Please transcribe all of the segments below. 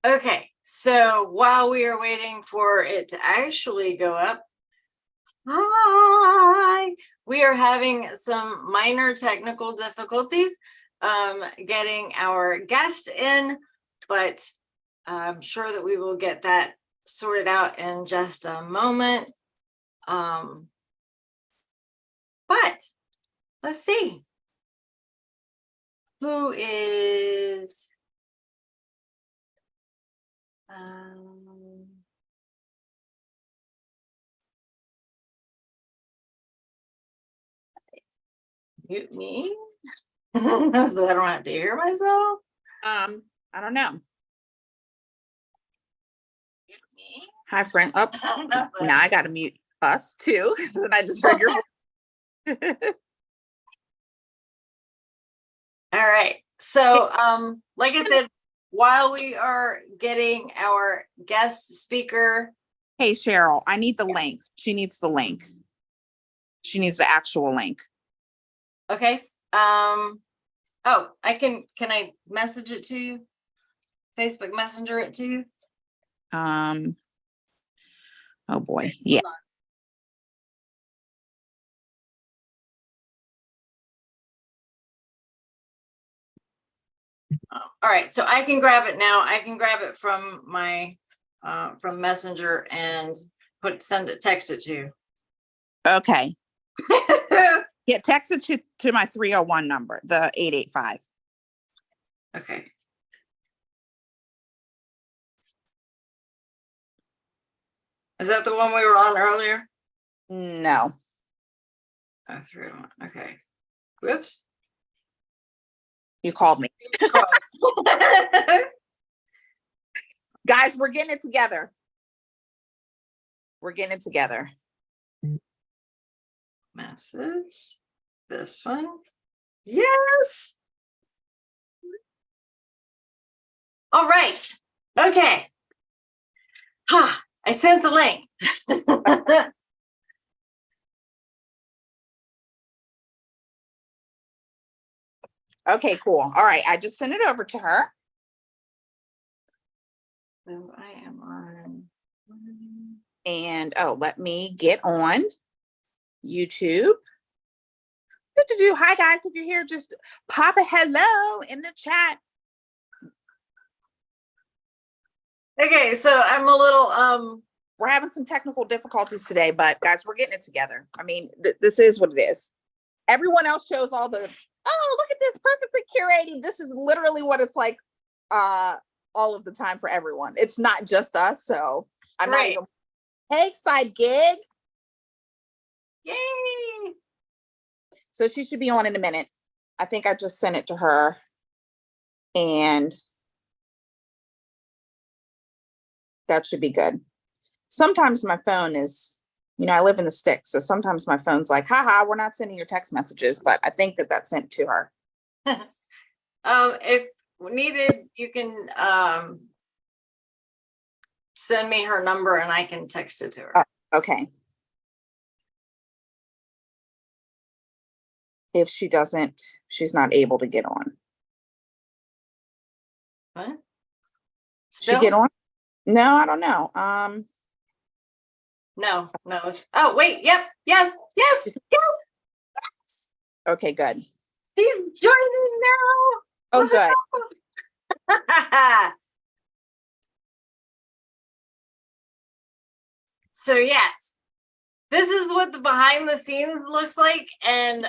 Okay, so while we are waiting for it to actually go up, hi, we are having some minor technical difficulties getting our guest in, but I'm sure that we will get that sorted out in just a moment. But let's see. Who is mute me so I don't have to hear myself? I don't know. Mute me. Hi, friend. Up. Now I got to mute us too. Then I just heard your voice. All right. So, like I said, while we are getting our guest speaker. Hey, Cheryl, I need the link. She needs the link. She needs the actual link. Okay. Oh, can I message it to you? Facebook Messenger it to you? Oh boy. Yeah. All right, so I can grab it now. I can grab it from my from Messenger and text it to you. Okay. Yeah, text it to my 301 number, the 885. Okay. Is that the one we were on earlier? No. Oh, 301. Okay. Whoops. You called me. Guys, we're getting it together. We're getting it together. Message. This one. Yes. All right. Okay. Ha! I sent the link. Okay, cool. All right. I just sent it over to her. So I am on. And let me get on YouTube. Hi guys, if you're here, just pop a hello in the chat. Okay, so I'm a little we're having some technical difficulties today, but guys, we're getting it together. I mean, this is what it is. Everyone else shows all the, oh, look at this, perfectly curated. This is literally what it's like all of the time for everyone. It's not just us, so I'm not even. Hey, side gig. Yay. So she should be on in a minute. I think I just sent it to her. And that should be good. Sometimes my phone is, I live in the sticks. So sometimes my phone's like, haha, we're not sending your text messages, but I think that that's sent to her. If needed, you can send me her number and I can text it to her. Okay. If she doesn't, she's not able to get on. What? She get on? No, I don't know. No. Oh, wait. Yep. Yes. Okay, good. She's joining now. Oh, good. So yes, this is what the behind the scenes looks like. And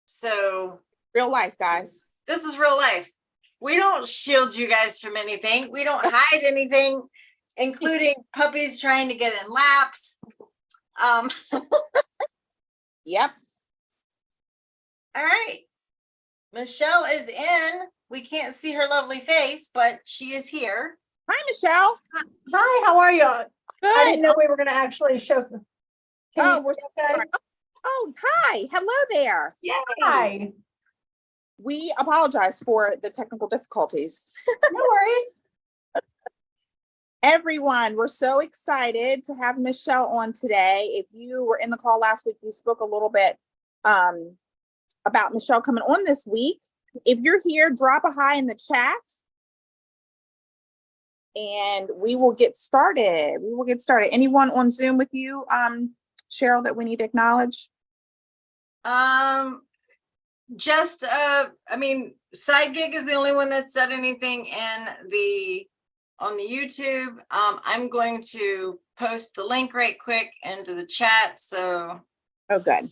so real life, guys. This is real life. We don't shield you guys from anything. We don't hide anything, including puppies trying to get in laps. Yep. All right. Michelle is in. We can't see her lovely face, but she is here. Hi, Michelle. Hi, how are you? Good. I didn't know we were going to actually show them. We're okay? Oh, hi. Hello there. Yay. Hi. We apologize for the technical difficulties. No worries. Everyone, we're so excited to have Michelle on today. If you were in the call last week, we spoke a little bit about Michelle coming on this week. If you're here, drop a hi in the chat. and we will get started. Anyone on Zoom with you, Cheryl, that we need to acknowledge? Just, side gig is the only one that said anything on the YouTube. I'm going to post the link right quick into the chat. So, Oh, good.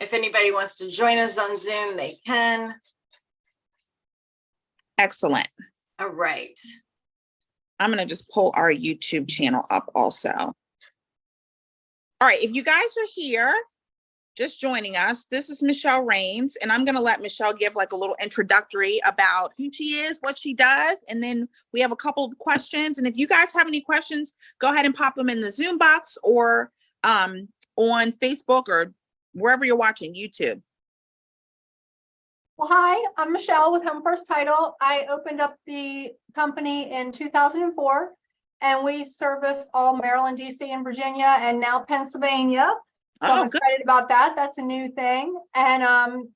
if anybody wants to join us on Zoom, they can. Excellent. All right. I'm going to just pull our YouTube channel up also. All right. If you guys are here, just joining us, this is Michelle Rains, and I'm going to let Michelle give like a little introductory about who she is, what she does, and then we have a couple of questions. And if you guys have any questions, go ahead and pop them in the Zoom box or on Facebook or wherever you're watching, YouTube. Well, hi, I'm Michelle with Home First Title. I opened up the company in 2004, and we service all Maryland, DC, and Virginia, and now Pennsylvania. So I'm excited about that. That's a new thing. And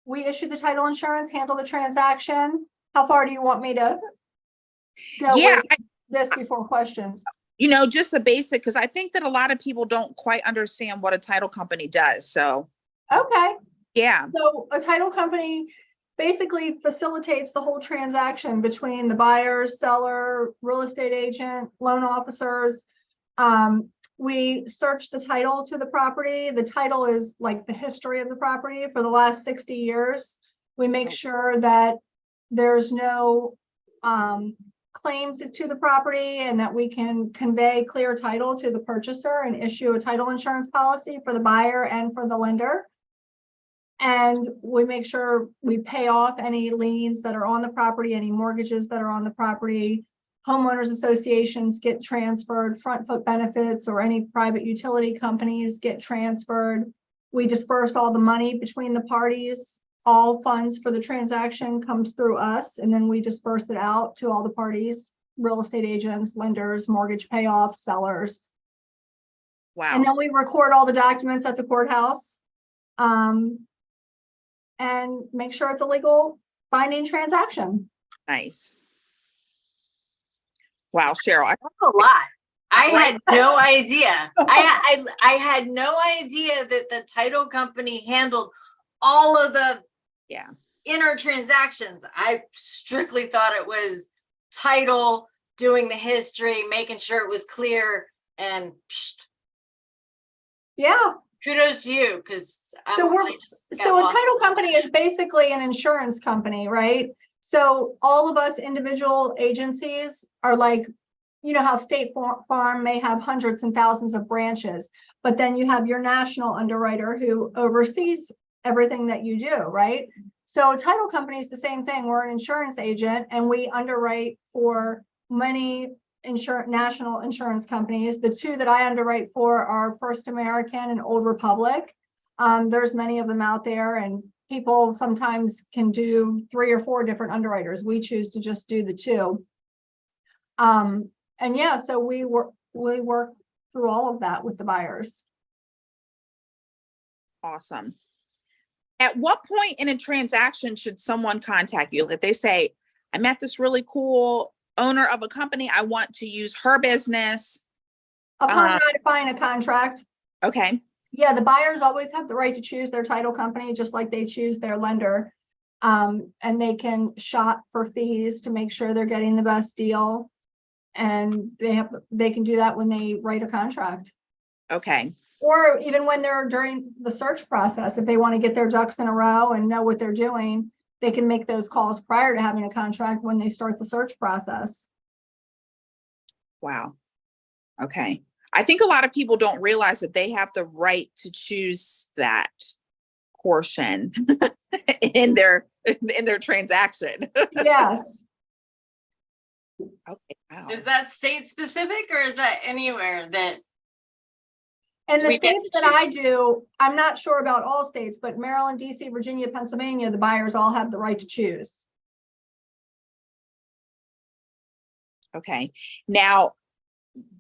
we issue the title insurance, handle the transaction. How far do you want me to go with this before questions? Just a basic, because I think that a lot of people don't quite understand what a title company does. So, okay. Yeah. So a title company basically facilitates the whole transaction between the buyer, seller, real estate agent, loan officers. We search the title to the property. The title is like the history of the property for the last 60 years. We make sure that there's no claims to the property and that we can convey clear title to the purchaser and issue a title insurance policy for the buyer and for the lender. And we make sure we pay off any liens that are on the property, any mortgages that are on the property. Homeowners associations get transferred, front foot benefits or any private utility companies get transferred. We disperse all the money between the parties. All funds for the transaction comes through us, and then we disperse it out to all the parties, real estate agents, lenders, mortgage payoffs, sellers. Wow. And then we record all the documents at the courthouse. And make sure it's a legal binding transaction. Nice. Wow, Cheryl. That's a lot. I had no idea. I had no idea that the title company handled all of the inner transactions. I strictly thought it was title, doing the history, making sure it was clear, and yeah. Kudos to you, because a title company is basically an insurance company, right? So all of us individual agencies are like, how State Farm may have hundreds and thousands of branches, but then you have your national underwriter who oversees everything that you do, right? So a title company is the same thing. We're an insurance agent and we underwrite for many national insurance companies. The two that I underwrite for are First American and Old Republic. There's many of them out there, and people sometimes can do 3 or 4 different underwriters. We choose to just do the 2. So we work through all of that with the buyers. Awesome. At what point in a transaction should someone contact you? If they say, I met this really cool owner of a company, I want to use her business. Upon ratifying a contract. Okay. Yeah, the buyers always have the right to choose their title company, just like they choose their lender. And they can shop for fees to make sure they're getting the best deal. And they can do that when they write a contract. Okay. Or even when they're during the search process, if they want to get their ducks in a row and know what they're doing, they can make those calls prior to having a contract when they start the search process. Wow. Okay. I think a lot of people don't realize that they have the right to choose that portion in their transaction. Yes. Okay. Wow. Is that state specific or is that anywhere that? And the states that I do, I'm not sure about all states, but Maryland, DC, Virginia, Pennsylvania, the buyers all have the right to choose. Okay. Now,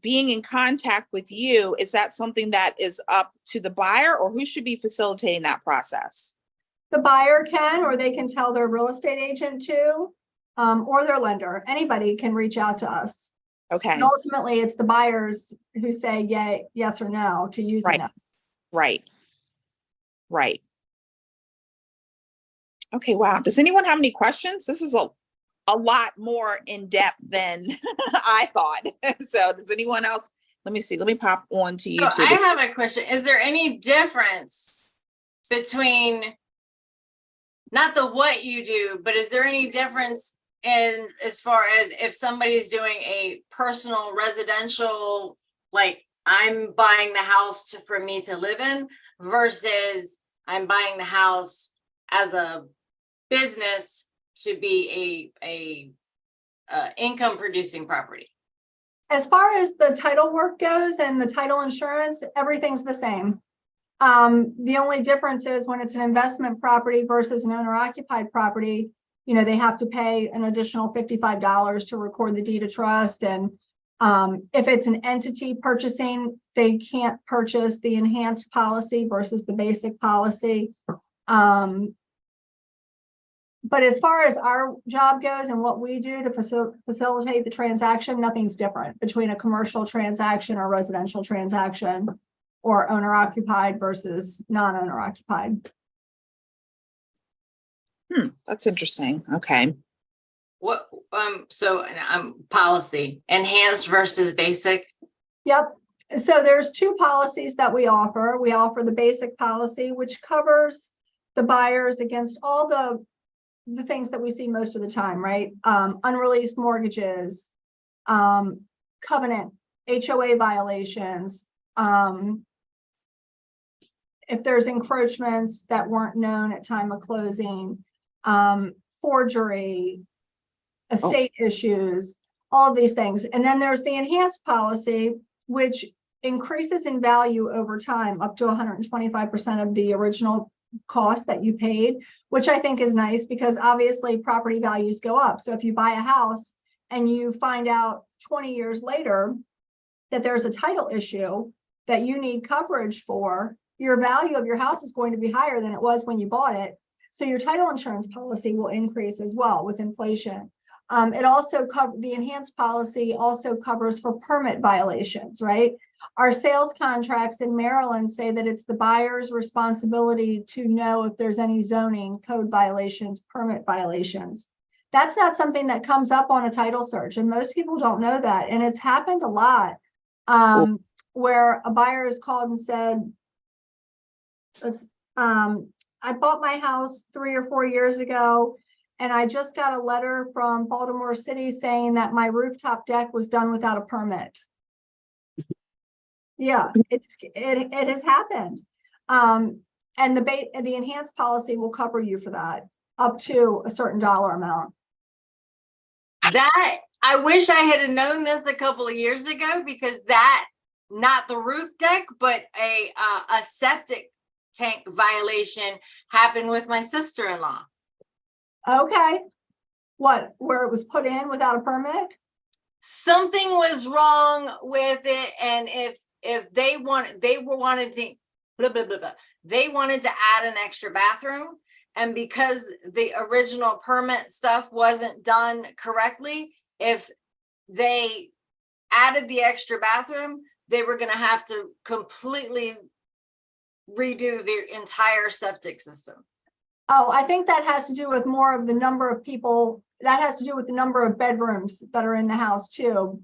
being in contact with you, is that something that is up to the buyer, or who should be facilitating that process? The buyer can, or they can tell their real estate agent to. or their lender. Anybody can reach out to us. Okay. And ultimately, it's the buyers who say yay, yes or no to using Right. us. Right. Right. Okay. Wow. Does anyone have any questions? This is a lot more in depth than I thought. So does anyone else? Let me see. Let me pop on to So YouTube. I have a question. Is there any difference between not the what you do, but is there any difference in as far as if somebody's doing a personal residential, like I'm buying the house for me to live in versus I'm buying the house as a business to be a income producing property? As far as the title work goes and the title insurance, everything's the same. The only difference is when it's an investment property versus an owner occupied property, you know, they have to pay an additional $55 to record the deed of trust. And if it's an entity purchasing, they can't purchase the enhanced policy versus the basic policy. But as far as our job goes and what we do to facilitate the transaction, nothing's different between a commercial transaction or residential transaction or owner occupied versus non-owner occupied. That's interesting. Okay. What so policy enhanced versus basic? Yep. So there's two policies that we offer. We offer the basic policy, which covers the buyers against all the things that we see most of the time, right? Unreleased mortgages, covenant, HOA violations, if there's encroachments that weren't known at time of closing, forgery, estate issues, all of these things. And then there's the enhanced policy, which increases in value over time up to 125% of the original cost that you paid, which I think is nice because obviously property values go up. So if you buy a house and you find out 20 years later that there's a title issue that you need coverage for, your value of your house is going to be higher than it was when you bought it. So your title insurance policy will increase as well with inflation. It also the enhanced policy also covers for permit violations, right? Our sales contracts in Maryland say that it's the buyer's responsibility to know if there's any zoning code violations, permit violations. That's not something that comes up on a title search, and most people don't know that. And it's happened a lot where a buyer is called and said, I bought my house 3 or 4 years ago, and I just got a letter from Baltimore City saying that my rooftop deck was done without a permit. Yeah, it has happened. And the enhanced policy will cover you for that up to a certain dollar amount. That I wish I had known this a couple of years ago, because that, not the roof deck, but a septic tank violation happened with my sister-in-law. Okay. What, where it was put in without a permit? Something was wrong with it, and if they wanted to blah, blah, blah, blah, they wanted to add an extra bathroom, and because the original permit stuff wasn't done correctly, if they added the extra bathroom, they were going to have to completely redo the entire septic system. Oh, I think that has to do with more of the number of people. That has to do with the number of bedrooms that are in the house too.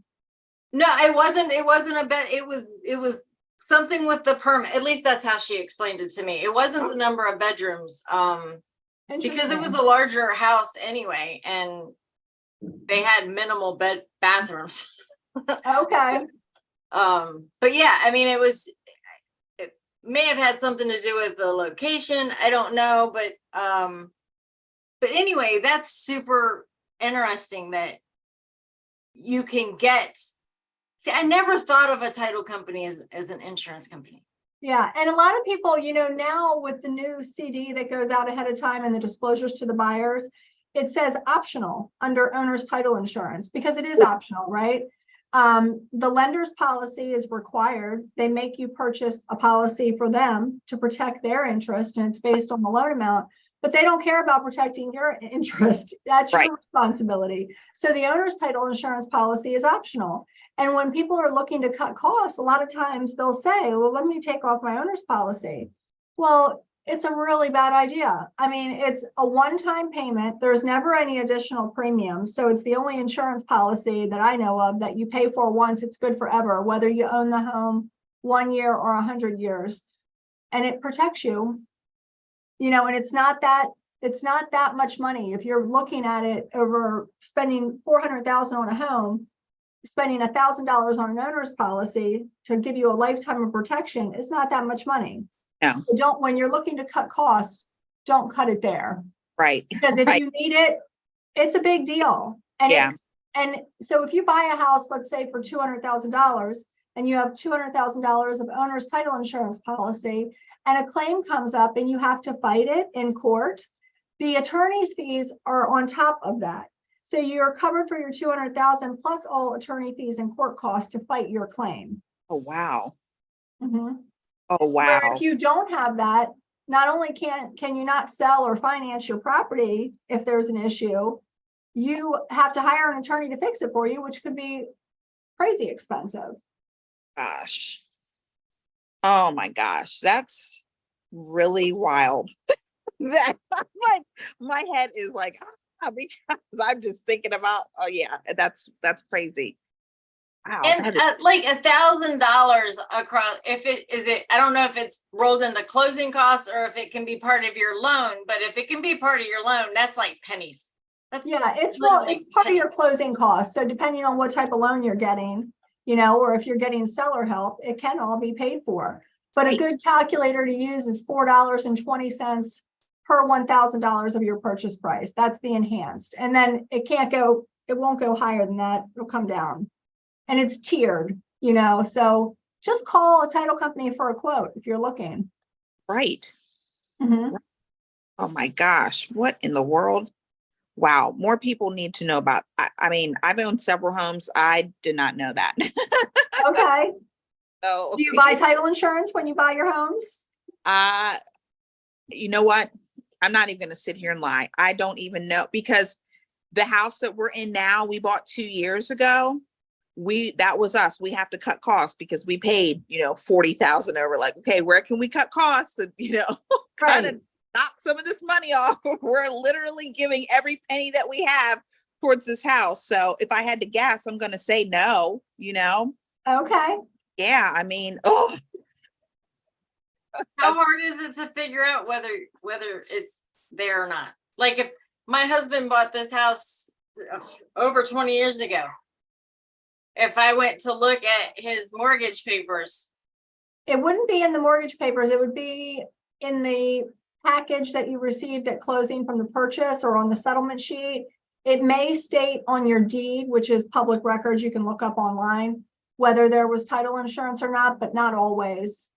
No, it wasn't a bed. It was something with the permit. At least that's how she explained it to me. It wasn't the number of bedrooms, because it was a larger house anyway, and they had minimal bathrooms. Okay. But yeah, I mean, it may have had something to do with the location. I don't know, but anyway, that's super interesting that you can get. See, I never thought of a title company as an insurance company. Yeah, and a lot of people, you know, now with the new CD that goes out ahead of time and the disclosures to the buyers, it says optional under owner's title insurance because it is optional, right? The lender's policy is required. They make you purchase a policy for them to protect their interest, and it's based on the loan amount. but they don't care about protecting your interest. That's Right. your responsibility. So the owner's title insurance policy is optional. And when people are looking to cut costs, a lot of times they'll say, well, let me take off my owner's policy. Well, it's a really bad idea. I mean, it's a one-time payment. There's never any additional premiums. So it's the only insurance policy that I know of that you pay for once, it's good forever, whether you own the home 1 year or 100 years. And it protects you, and it's not that much money. If you're looking at it over spending $400,000 on a home, spending $1,000 on an owner's policy to give you a lifetime of protection, it's not that much money. No. So when you're looking to cut costs, don't cut it there. Right. Because if you need it, it's a big deal. And Yeah. and so if you buy a house, let's say for $200,000, and you have $200,000 of owner's title insurance policy, and a claim comes up and you have to fight it in court, the attorney's fees are on top of that. So you're covered for your $200,000 plus all attorney fees and court costs to fight your claim. Oh, wow. Mhm. Oh, Where wow. if you don't have that, not only can you not sell or finance your property if there's an issue, you have to hire an attorney to fix it for you, which could be crazy expensive. Gosh. Oh my gosh. That's really wild. That like my head is like, because I'm just thinking about, oh yeah, that's crazy. Wow. And that is- at like $1,000 across, I don't know if it's rolled into closing costs or if it can be part of your loan, but if it can be part of your loan, that's like pennies. That's Yeah, it's literally part of your pennies. closing costs. So depending on what type of loan you're getting, or if you're getting seller help, it can all be paid for. But a Right. good calculator to use is $4.20 per $1,000 of your purchase price. That's the enhanced. And then it won't go higher than that. It'll come down. And it's tiered, so just call a title company for a quote if you're looking. Right. Mhm. Oh my gosh. What in the world? Wow. More people need to know about, I mean, I've owned several homes. I did not know that. Okay. So Do you buy title insurance when you buy your homes? you know what? I'm not even going to sit here and lie. I don't even know, because the house that we're in now, we bought 2 years ago. That was us. We have to cut costs because we paid, 40,000 over. Like, okay, where can we cut costs? And, kind of Right. knock some of this money off. We're literally giving every penny that we have towards this house. So if I had to guess, I'm going to say no, Okay. Yeah, I mean, oh, How hard is it to figure out whether it's there or not? Like if my husband bought this house over 20 years ago, if I went to look at his mortgage papers, It wouldn't be in the mortgage papers. It would be in the package that you received at closing from the purchase or on the settlement sheet. It may state on your deed, which is public records, you can look up online, whether there was title insurance or not, but not always.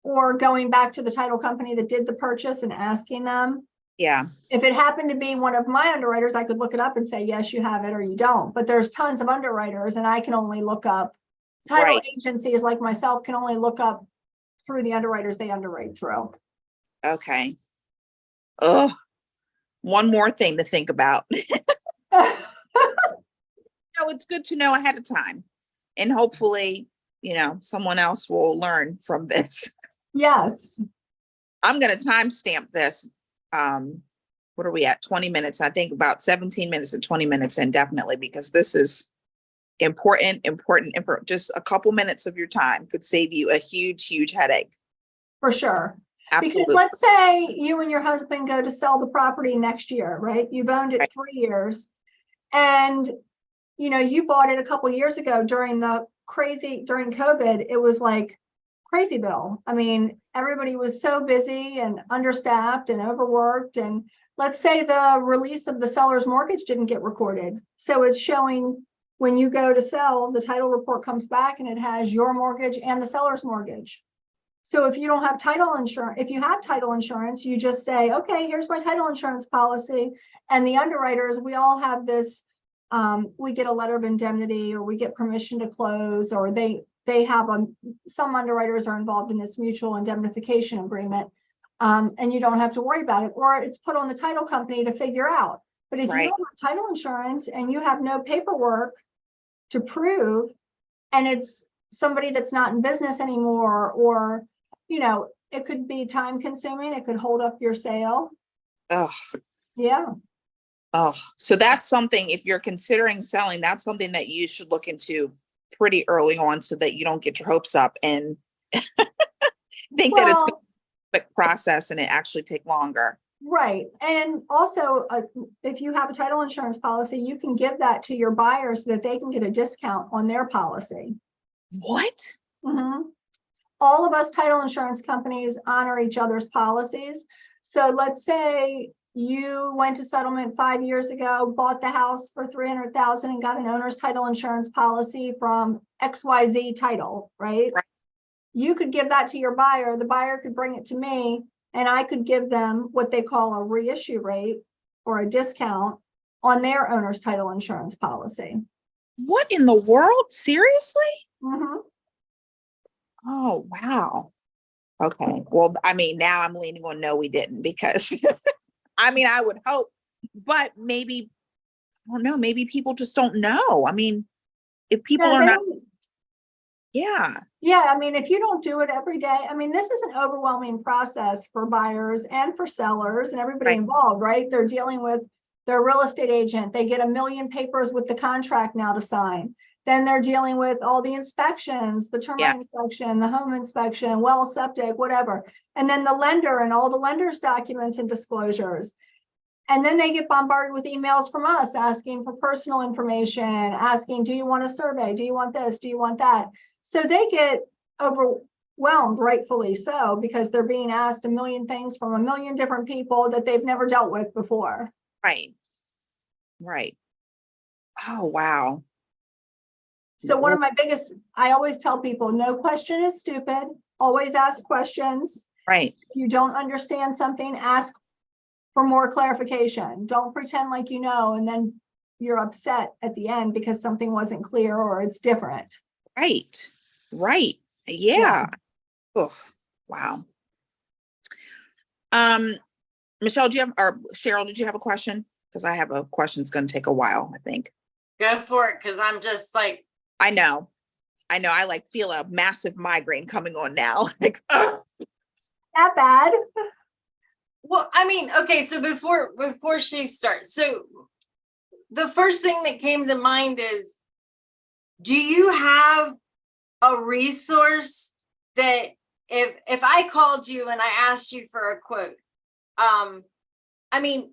Or going back to the title company that did the purchase and asking them. yeah, If it happened to be one of my underwriters, I could look it up and say, yes, you have it or you don't. But there's tons of underwriters and I can only look up. Title Right. agencies like myself can only look up through the underwriters they underwrite through. okay. Oh, one more thing to think about. So it's good to know ahead of time. And hopefully, someone else will learn from this. Yes. I'm going to timestamp this. What are we at? 20 minutes. I think about 17 minutes and 20 minutes indefinitely, because this is important. Just a couple minutes of your time could save you a huge, huge headache. For sure. Absolutely. Because let's say you and your husband go to sell the property next year, right? You've owned it Right. 3 years. And, you bought it a couple years ago during COVID. It was like crazy bill. I mean, everybody was so busy and understaffed and overworked. And let's say the release of the seller's mortgage didn't get recorded. So it's showing when you go to sell, the title report comes back and it has your mortgage and the seller's mortgage. So if you don't have title insurance, if you have title insurance, you just say, okay, here's my title insurance policy. And the underwriters, we all have this, we get a letter of indemnity or we get permission to close, or they have some underwriters are involved in this mutual indemnification agreement And you don't have to worry about it, or it's put on the title company to figure out. But if you Right. don't have title insurance and you have no paperwork to prove, and it's somebody that's not in business anymore, or, it could be time consuming, it could hold up your sale. Oh, Yeah. oh, so that's something, if you're considering selling, that's something that you should look into pretty early on so that you don't get your hopes up and think that it's going to Well, be a quick process and it actually take longer. right. And also, if you have a title insurance policy, you can give that to your buyer so that they can get a discount on their policy. What? Mhm. All of us title insurance companies honor each other's policies. So let's say you went to settlement 5 years ago, bought the house for 300,000 and got an owner's title insurance policy from XYZ Title, right? Right. You could give that to your buyer. The buyer could bring it to me, and I could give them what they call a reissue rate or a discount on their owner's title insurance policy. What in the world? Seriously? Mhm. Oh, wow. Okay. Well, I mean, now I'm leaning on no, we didn't, because I mean, I would hope, but maybe, I don't know, maybe people just don't know. I mean, if people Yeah, are they not, don't- yeah, Yeah, I mean, if you don't do it every day, I mean, this is an overwhelming process for buyers and for sellers and everybody Right. involved, right? They're dealing with their real estate agent. They get a million papers with the contract now to sign. Then they're dealing with all the inspections, the termite inspection, the home inspection, well, septic, whatever. And then the lender and all the lender's documents and disclosures. And then they get bombarded with emails from us asking for personal information, asking, do you want a survey? Do you want this? Do you want that? So they get overwhelmed, rightfully so, because they're being asked a million things from a million different people that they've never dealt with before. right. Right. Oh, wow. So one of my biggest, I always tell people, no question is stupid. Always ask questions. Right. If you don't understand something, ask for more clarification. Don't pretend like you know, and then you're upset at the end because something wasn't clear or it's different. Right. Right. Yeah. Oh, wow. Michelle, do you have, or Cheryl, did you have a question? Because I have a question. It's going to take a while, I think. Go for it, because I'm just like, I know. I like feel a massive migraine coming on now. Like, ugh. Not bad. well, I mean, okay, so before she starts, so the first thing that came to mind is, do you have a resource that if I called you and I asked you for a quote, I mean,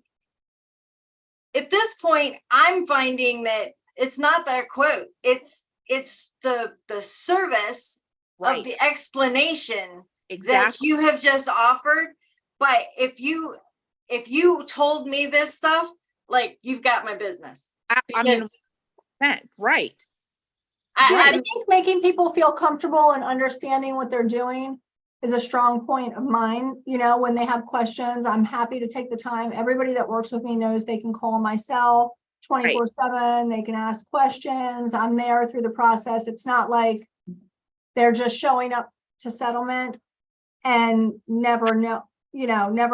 at this point, I'm finding that it's not that quote, it's the service of the Right. explanation that Exactly. you have just offered. But if you told me this stuff, like, you've got my business. I mean, Because right. I I'm think making people feel comfortable and understanding what they're doing is a strong point of mine. When they have questions, I'm happy to take the time. Everybody that works with me knows they can call my cell 24/7. They can ask questions. I'm there through the process. It's not like they're just showing up to settlement and never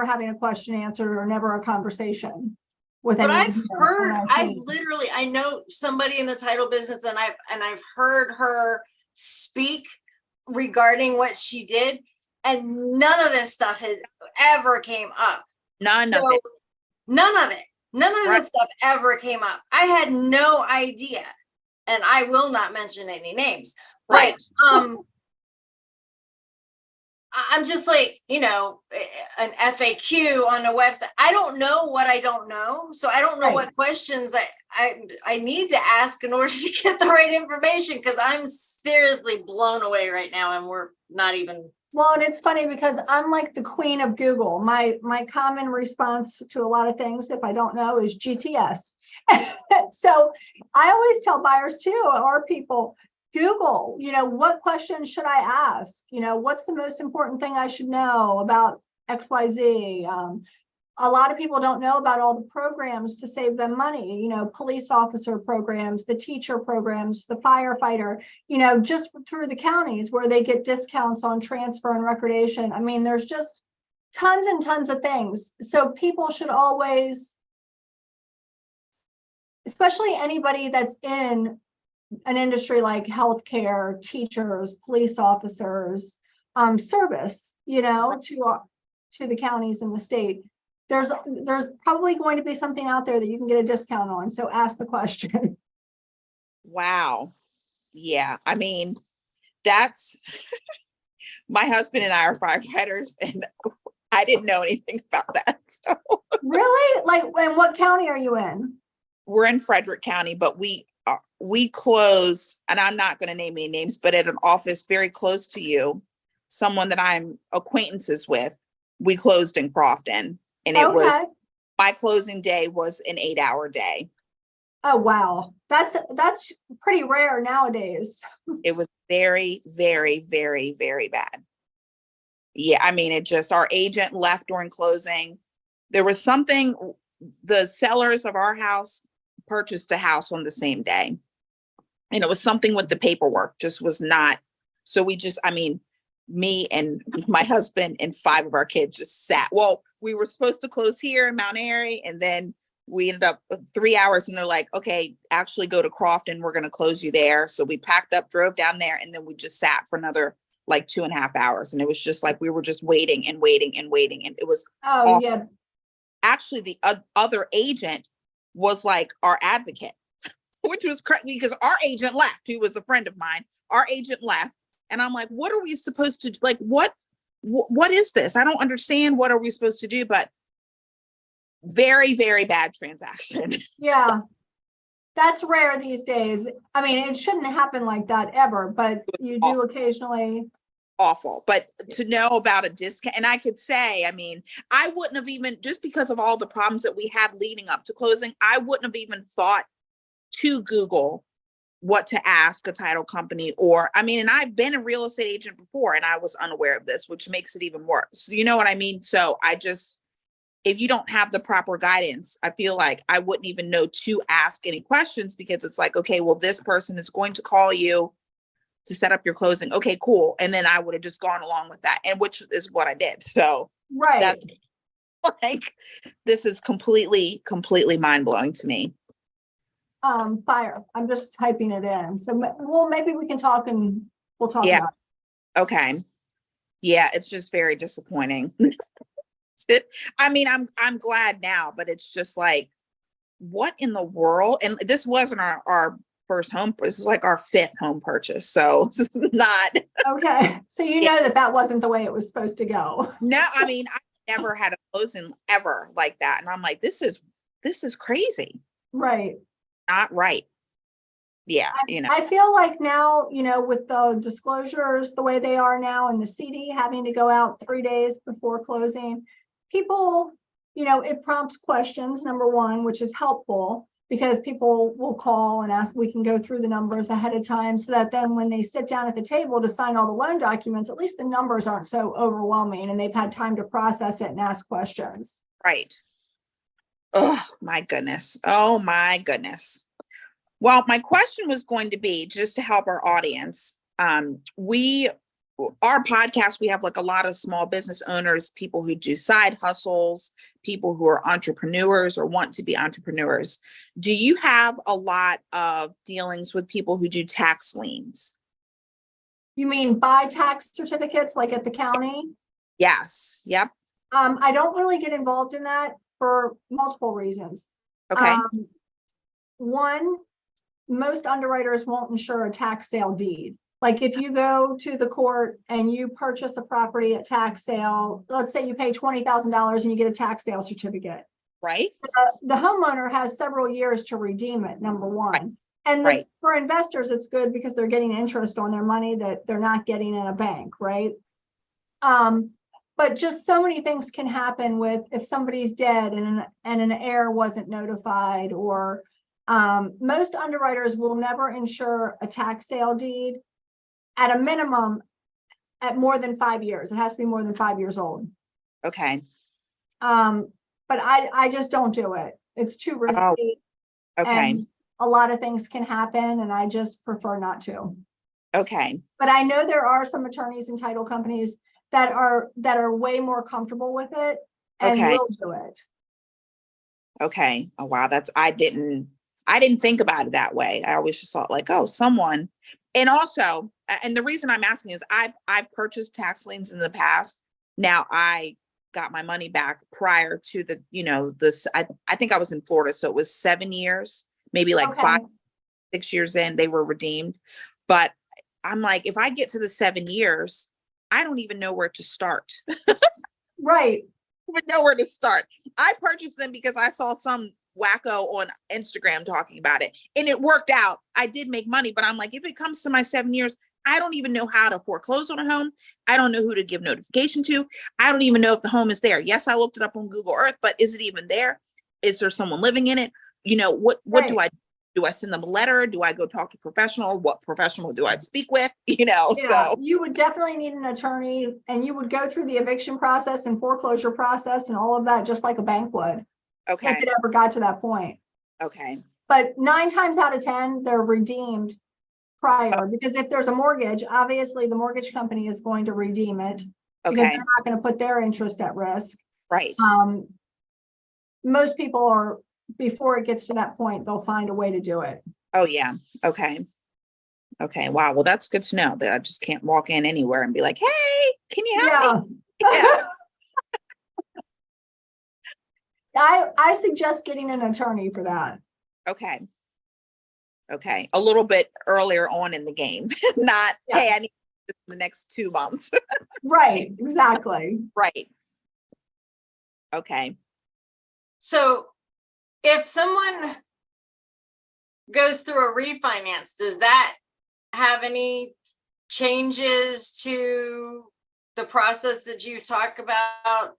having a question answered or never a conversation with But anyone I've here on heard, our I've team. literally, I know somebody in the title business, and I've heard her speak regarding what she did, and none of this stuff has ever came up. None of So it. none of it, none of Right. this stuff ever came up. I had no idea, and I will not mention any names. Right. But I'm just like, an FAQ on a website. I don't know what I don't know. So I don't know Right. what questions I need to ask in order to get the right information, because I'm seriously blown away right now, and we're not even. Well, and it's funny because I'm like the queen of Google. My common response to a lot of things, if I don't know, is GTS. So I always tell buyers too, or people, Google, what questions should I ask? What's the most important thing I should know about XYZ? A lot of people don't know about all the programs to save them money, police officer programs, the teacher programs, the firefighter, just through the counties where they get discounts on transfer and recordation. I mean, there's just tons and tons of things. So people should always, especially anybody that's in an industry like healthcare, teachers, police officers, service, to the counties and the state. There's probably going to be something out there that you can get a discount on. So ask the question. Wow. Yeah. I mean, that's my husband and I are firefighters, and I didn't know anything about that. So Really? Like, and what county are you in? we're in Frederick County, but we closed, and I'm not going to name any names, but at an office very close to you, someone that I'm acquaintances with, we closed in Crofton, and it was, Okay. my closing day was an 8-hour day. Oh, wow. That's pretty rare nowadays. It was very, very, very, very bad. Yeah, I mean, our agent left during closing. There was something, the sellers of our house purchased a house on the same day. And it was something with the paperwork, just was not. So me and my husband and 5 of our kids just sat. Well, we were supposed to close here in Mount Airy, and then we ended up 3 hours, and they're like, okay, actually go to Crofton. We're going to close you there. So we packed up, drove down there, and then we just sat for another like 2.5 hours. And it was just like, we were just waiting and waiting and waiting. And it was, Oh, yeah. actually the other agent was like our advocate, which was crazy because our agent left, who was a friend of mine. Our agent left. And I'm like, what are we supposed to, like, what is this? I don't understand. What are we supposed to do? But very, very bad transaction. Yeah. That's rare these days. I mean, it shouldn't happen like that ever, but you do occasionally. Awful. But to know about a discount, and I could say, I mean, I wouldn't have even, just because of all the problems that we had leading up to closing, I wouldn't have even thought to Google what to ask a title company, and I've been a real estate agent before, and I was unaware of this, which makes it even worse. You know what I mean? So if you don't have the proper guidance, I feel like I wouldn't even know to ask any questions, because it's like, okay, well, this person is going to call you to set up your closing. Okay, cool. And then I would have just gone along with that, and which is what I did. So Right. that's like, this is completely, completely mind blowing to me. Fire. I'm just typing it in. So, well, maybe we can talk and we'll talk Yeah. about it. Okay. Yeah, it's just very disappointing. I mean, I'm glad now, but it's just like, what in the world? And this wasn't our first home. This is like our 5th home purchase. So this is not. Okay. So you know that wasn't the way it was supposed to go. No, I mean, I never had a closing ever like that. And I'm like, this is crazy. Right. Not right. Yeah. I feel like now, with the disclosures the way they are now, and the CD having to go out 3 days before closing, people, it prompts questions, number one, which is helpful because people will call and ask. We can go through the numbers ahead of time so that then when they sit down at the table to sign all the loan documents, at least the numbers aren't so overwhelming and they've had time to process it and ask questions. Right. Oh my goodness. Oh my goodness. Well, my question was going to be, just to help our audience. Our podcast, we have like a lot of small business owners, people who do side hustles, people who are entrepreneurs or want to be entrepreneurs. Do you have a lot of dealings with people who do tax liens? You mean buy tax certificates like at the county? Yes. Yep. I don't really get involved in that for multiple reasons. Okay. One, most underwriters won't insure a tax sale deed. Like if you go to the court and you purchase a property at tax sale, let's say you pay $20,000 and you get a tax sale certificate. Right. The homeowner has several years to redeem it, number one. Right. And Right. for investors, it's good because they're getting interest on their money that they're not getting in a bank, right? But just so many things can happen with if somebody's dead and an heir wasn't notified, or most underwriters will never insure a tax sale deed at a minimum at more than 5 years. It has to be more than 5 years old. Okay. But I just don't do it. It's too risky. Oh, okay. And a lot of things can happen, and I just prefer not to. Okay. But I know there are some attorneys and title companies that are way more comfortable with it and Okay. will do it. Okay. Oh, wow. I didn't think about it that way. I always just thought like, oh, someone, and also, and the reason I'm asking is I've purchased tax liens in the past. Now I got my money back prior to the, I think I was in Florida. So it was 7 years, maybe like Okay. 5-6 years in, they were redeemed. But I'm like, if I get to the 7 years, I don't even know where to start. Right. Even know where to start. I purchased them because I saw some wacko on Instagram talking about it, and it worked out. I did make money, but I'm like, if it comes to my 7 years, I don't even know how to foreclose on a home. I don't know who to give notification to. I don't even know if the home is there. Yes, I looked it up on Google Earth, but is it even there? Is there someone living in it? What Right. do I do? Do I send them a letter? Do I go talk to a professional? What professional do I speak with? Yeah, So you would definitely need an attorney, and you would go through the eviction process and foreclosure process and all of that, just like a bank would, if okay. it ever got to that point. Okay. But 9 times out of 10, they're redeemed prior, because if there's a mortgage, obviously the mortgage company is going to redeem it because Okay. they're not going to put their interest at risk. Right. Most people are, before it gets to that point, they'll find a way to do it. Oh yeah. Okay. Okay. Wow. Well, that's good to know that I just can't walk in anywhere and be like, hey, can you help me? Yeah. I suggest getting an attorney for that. Okay. Okay. A little bit earlier on in the game, not, Yeah. hey, I need this in the next 2 months. Right, exactly. Right. Okay. So if someone goes through a refinance, does that have any changes to the process that you talk about?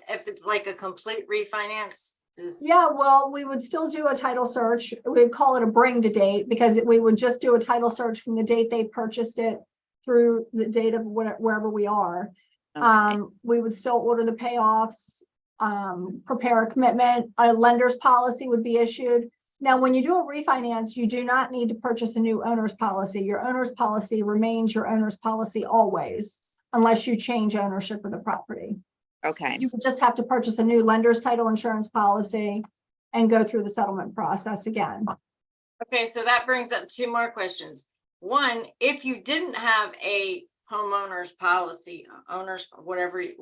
If it's like a complete refinance? Yeah, well, we would still do a title search. We'd call it a bring to date, because we would just do a title search from the date they purchased it through the date of wherever we are. Okay. We would still order the payoffs, prepare a commitment, a lender's policy would be issued. Now, when you do a refinance, you do not need to purchase a new owner's policy. Your owner's policy remains your owner's policy always, unless you change ownership of the property. Okay. You would just have to purchase a new lender's title insurance policy and go through the settlement process again. Okay, so that brings up 2 more questions. One, if you didn't have a homeowner's policy, owner's, whatever, I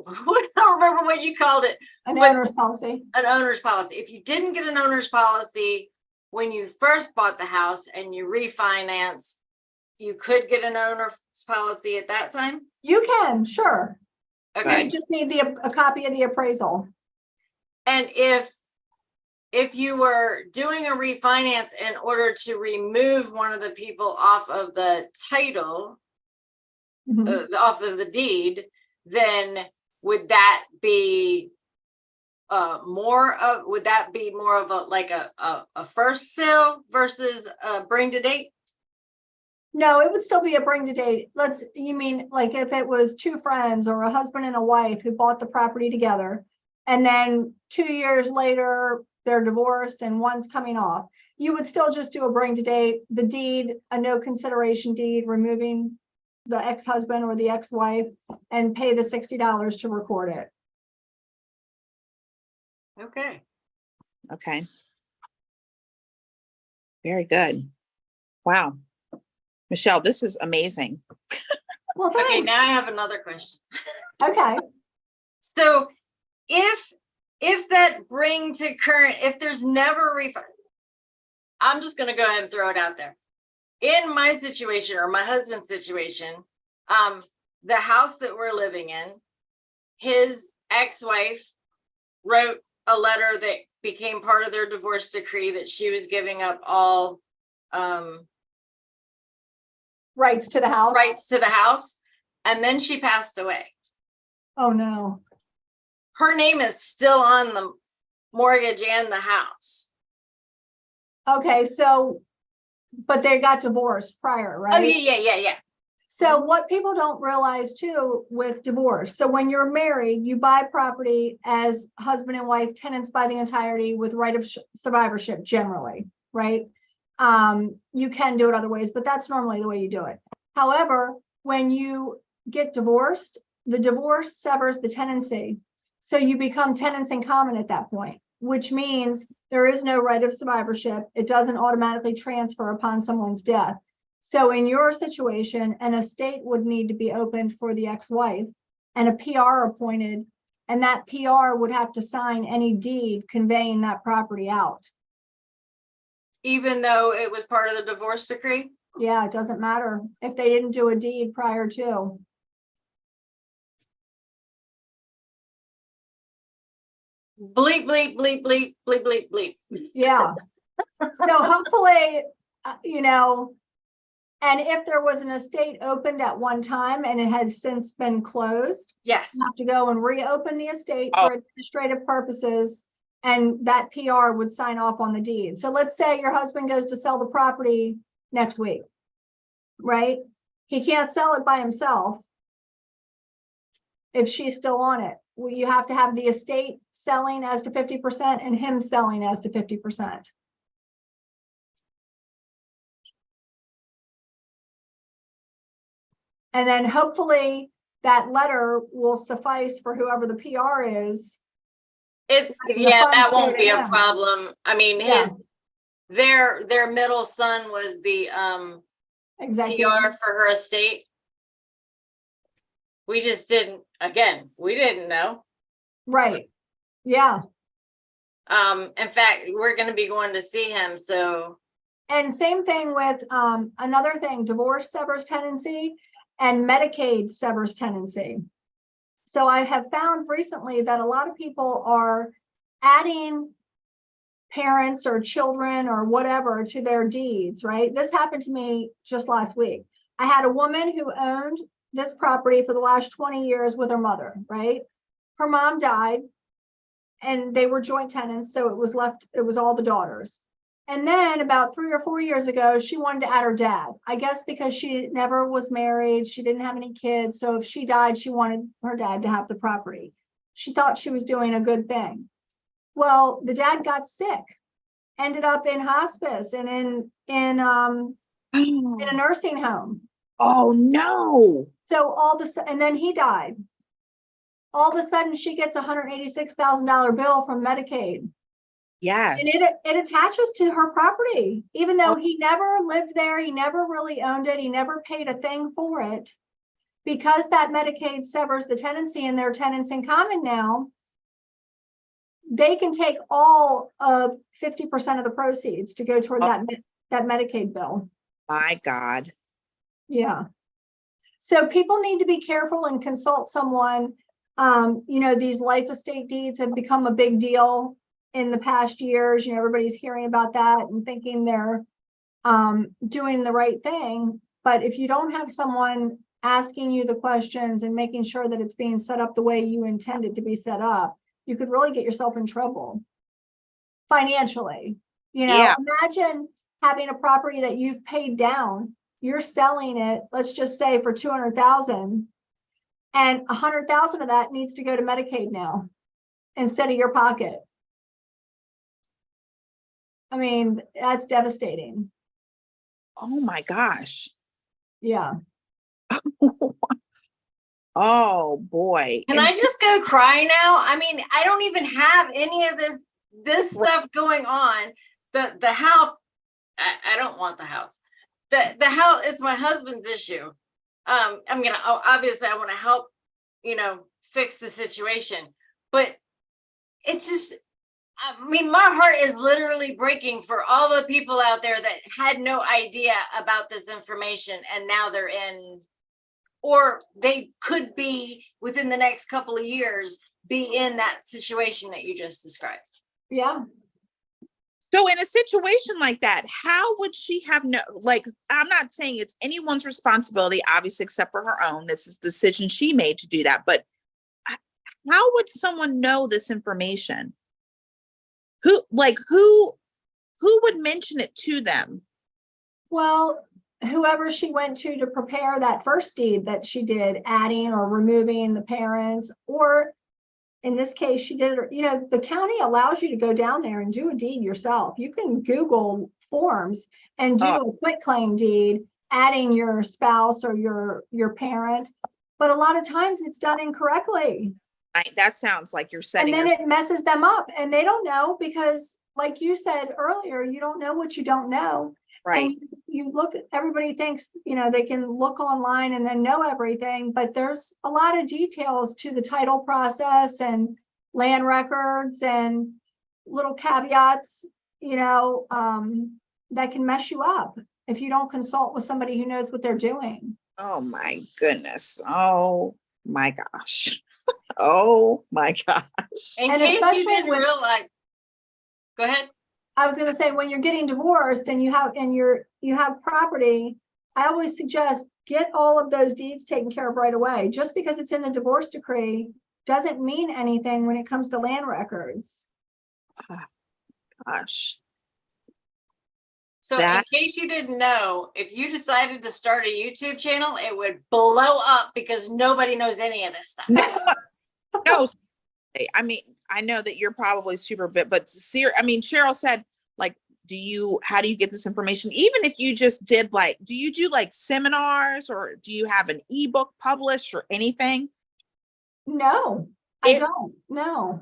don't remember what you called it, An But- owner's policy. an owner's policy. If you didn't get an owner's policy when you first bought the house and you refinance, you could get an owner's policy at that time? You can, sure. Okay. You just need a copy of the appraisal. And if you were doing a refinance in order to remove one of the people off of the title, Mhm. off of the deed, then would that be more of a like a first sale versus a bring to date? No, it would still be a bring to date. You mean like if it was 2 friends or a husband and a wife who bought the property together, and then 2 years later they're divorced and one's coming off, you would still just do a bring to date, the deed, a no consideration deed, removing the ex-husband or the ex-wife, and pay the $60 to record it. Okay. Okay. Very good. Wow. Michelle, this is amazing. Well, Okay, thanks. now I have another question. Okay. So if that bring to current, if there's never a refund, I'm just gonna go ahead and throw it out there. In my situation, or my husband's situation, the house that we're living in, his ex-wife wrote a letter that became part of their divorce decree that she was giving up all Rights to the house. rights to the house, and then she passed away. Oh, no. Her name is still on the mortgage and the house. Okay, so, but they got divorced prior, right? Oh, yeah. So what people don't realize too with divorce, so when you're married, you buy property as husband and wife, tenants by the entirety with right of survivorship generally, right? You can do it other ways, but that's normally the way you do it. However, when you get divorced, the divorce severs the tenancy. So you become tenants in common at that point, which means there is no right of survivorship. It doesn't automatically transfer upon someone's death. So in your situation, an estate would need to be opened for the ex-wife and a PR appointed, and that PR would have to sign any deed conveying that property out. Even though it was part of the divorce decree? Yeah, it doesn't matter if they didn't do a deed prior to. Bleep, bleep, bleep, bleep, bleep, bleep, bleep. Yeah. So hopefully, you know, and if there was an estate opened at one time and it has since been closed, Yes. you have to go and reopen the estate for administrative purposes, and that PR would sign off on the deed. So let's say your husband goes to sell the property next week, right? He can't sell it by himself if she's still on it. Well, you have to have the estate selling as to 50% and him selling as to 50%. And then hopefully that letter will suffice for whoever the PR is. It's, The yeah, funds that go won't to be a him. problem. I mean, Yeah. their middle son was the Exactly. PR for her estate. We just didn't, again, we didn't know. Right. Yeah. In fact, we're gonna be going to see him, so And same thing with another thing, divorce severs tenancy and Medicaid severs tenancy. So I have found recently that a lot of people are adding parents or children or whatever to their deeds, right? This happened to me just last week. I had a woman who owned this property for the last 20 years with her mother, right? Her mom died and they were joint tenants, so it was all the daughters. And then about 3 or 4 years ago, she wanted to add her dad. I guess because she never was married, she didn't have any kids. So if she died, she wanted her dad to have the property. She thought she was doing a good thing. Well, the dad got sick, ended up in hospice and in a nursing home. Oh no. So and then he died. All of a sudden, she gets a $186,000 bill from Medicaid. Yes. And it attaches to her property, even though he never lived there, he never really owned it, he never paid a thing for it. Because that Medicaid severs the tenancy and they're tenants in common now, they can take all of 50% of the proceeds to go toward that Medicaid bill. My God. Yeah. So people need to be careful and consult someone. You know, these life estate deeds have become a big deal in the past years. You know, everybody's hearing about that and thinking they're doing the right thing. But if you don't have someone asking you the questions and making sure that it's being set up the way you intend it to be set up, you could really get yourself in trouble financially. You know, Yeah. Imagine having a property that you've paid down, you're selling it, let's just say for 200,000, and 100,000 of that needs to go to Medicaid now instead of your pocket. I mean, that's devastating. Oh my gosh. Yeah. Oh boy. can I just go cry now? I mean, I don't even have any of this stuff going on. The house, I don't want the house. The house, it's my husband's issue. Obviously I want to help, you know, fix the situation, but it's just, I mean, my heart is literally breaking for all the people out there that had no idea about this information and now they're in, or they could be within the next couple of years be in that situation that you just described. Yeah. So in a situation like that, how would she have I'm not saying it's anyone's responsibility, obviously, except for her own. This is the decision she made to do that. But how would someone know this information? Who would mention it to them? Well, whoever she went to prepare that first deed that she did, adding or removing the parents, or in this case, she did, you know, the county allows you to go down there and do a deed yourself. You can Google forms and do a quitclaim deed, adding your spouse or your parent. but a lot of times it's done incorrectly. That sounds like you're And setting then yourself. it messes them up and they don't know because like you said earlier, you don't know what you don't know. Right. And you look, everybody thinks, they can look online and then know everything, but there's a lot of details to the title process and land records and little caveats, that can mess you up if you don't consult with somebody who knows what they're doing. Oh my goodness. Oh my gosh. Oh my gosh. In And case especially you didn't with- realize, go ahead. I was going to say, when you're getting divorced and you have property, I always suggest get all of those deeds taken care of right away. Just because it's in the divorce decree doesn't mean anything when it comes to land records. Gosh. So That- in case you didn't know, if you decided to start a YouTube channel, it would blow up because nobody knows any of this stuff. No, I mean, I know that you're probably super bit, but Cheryl said, like, how do you get this information? Even if you just did do you do seminars or do you have an ebook published or anything? No, I don't. No,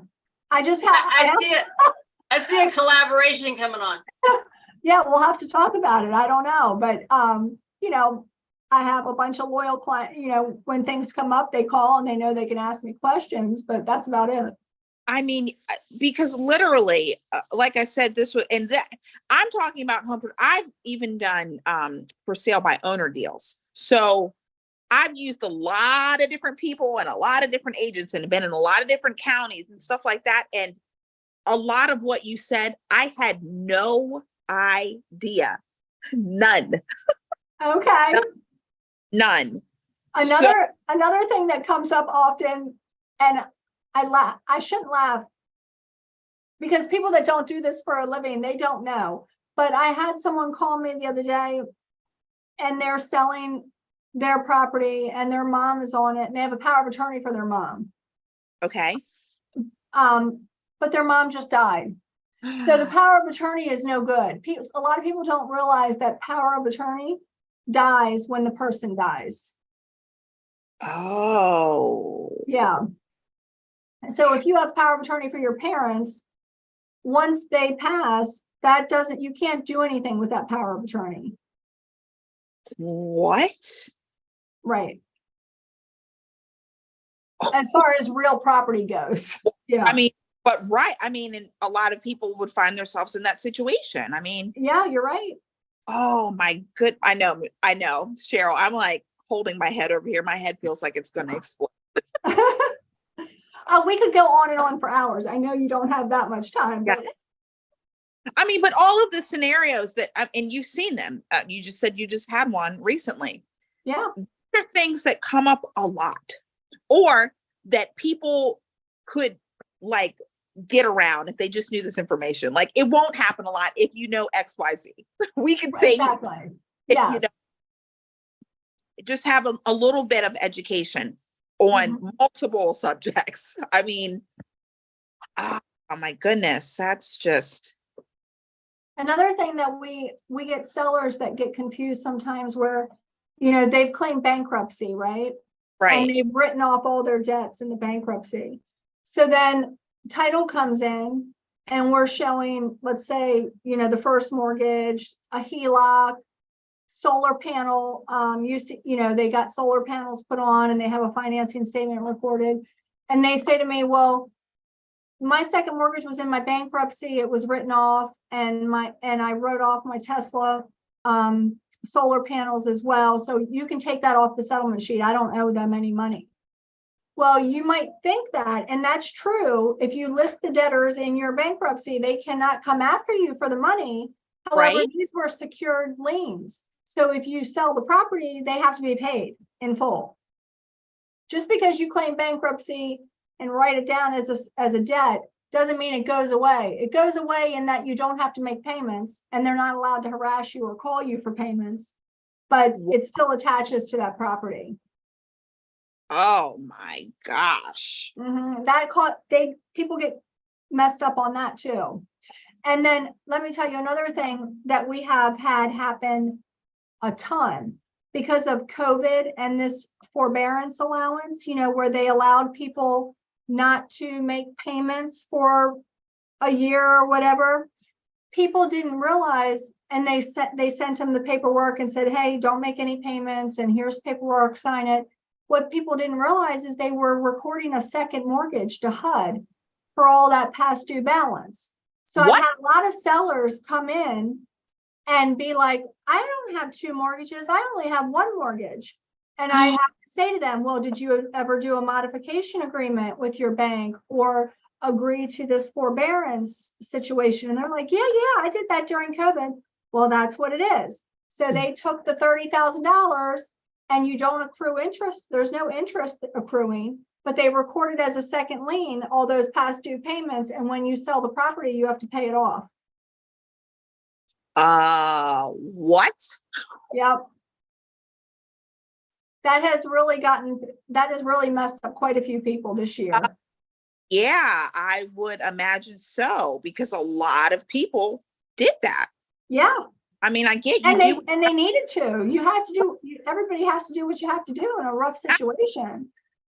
I just have. I see it. I see a collaboration coming on. Yeah, we'll have to talk about it. I don't know, but I have a bunch of loyal clients. When things come up, they call and they know they can ask me questions, but that's about it. I mean, because literally, like I said, I'm talking about I've even done for sale by owner deals. So I've used a lot of different people and a lot of different agents and been in a lot of different counties and stuff like that. And a lot of what you said, I had no idea. None. Okay. None. Another thing that comes up often, and I laugh. I shouldn't laugh because people that don't do this for a living, they don't know. But I had someone call me the other day and they're selling their property and their mom is on it and they have a power of attorney for their mom. Okay. But their mom just died. So the power of attorney is no good. A lot of people don't realize that power of attorney dies when the person dies. Oh. Yeah. So if you have power of attorney for your parents, once they pass, you can't do anything with that power of attorney. What? Right. As far as real property goes. Yeah. I mean, but right. I mean, and a lot of people would find themselves in that situation. I mean, yeah, you're right. oh my good. I know, Cheryl, I'm like holding my head over here. My head feels like it's going to explode. We could go on and on for hours. I know you don't have that much time, but I mean, but all of the scenarios and you've seen them, you just said you just had one recently. yeah, There are things that come up a lot or that people could get around if they just knew this information. Like it won't happen a lot if you know XYZ. We could say, exactly. Yeah. Just have a little bit of education on multiple subjects. I mean, oh my goodness, that's just. Another thing that we get sellers that get confused sometimes where, they've claimed bankruptcy, right? Right. And they've written off all their debts in the bankruptcy. So then title comes in and we're showing, let's say, the first mortgage, a HELOC, solar panel, they got solar panels put on and they have a financing statement recorded. And they say to me, well, my second mortgage was in my bankruptcy. It was written off and I wrote off my Tesla solar panels as well. So you can take that off the settlement sheet. I don't owe them any money. Well, you might think that, and that's true. If you list the debtors in your bankruptcy, they cannot come after you for the money. However, Right. These were secured liens. So if you sell the property, they have to be paid in full. Just because you claim bankruptcy and write it down as a debt doesn't mean it goes away. It goes away in that you don't have to make payments and they're not allowed to harass you or call you for payments, but it still attaches to that property. Oh my gosh. People get messed up on that too. And then let me tell you another thing that we have had happen a ton. because of COVID and this forbearance allowance, where they allowed people not to make payments for a year or whatever, people didn't realize, and they sent them the paperwork and said, hey, don't make any payments, and here's paperwork, sign it. What people didn't realize is they were recording a second mortgage to HUD for all that past due balance. So I've had a lot of sellers come in and be like, I don't have two mortgages, I only have one mortgage. And I have to say to them, well, did you ever do a modification agreement with your bank or agree to this forbearance situation? And they're like, yeah, I did that during COVID. Well, that's what it is. So they took the $30,000 and you don't accrue interest. There's no interest accruing, but they record it as a second lien, all those past due payments. And when you sell the property, you have to pay it off. What? Yep. That has really messed up quite a few people this year. Yeah, I would imagine so, because a lot of people did that. Yeah. I mean, I get you. And they needed to. You have to do, everybody has to do what you have to do in a rough situation.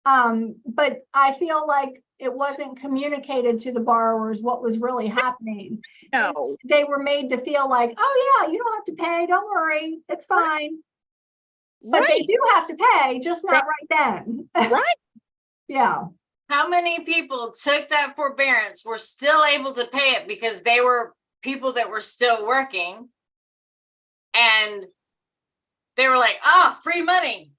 But I feel like it wasn't communicated to the borrowers what was really happening. No. They were made to feel like, oh yeah, you don't have to pay, don't worry, it's fine. But they do have to pay, just not right then. Right. Yeah. How many people took that forbearance, were still able to pay it because they were people that were still working, and they were like, oh, free money.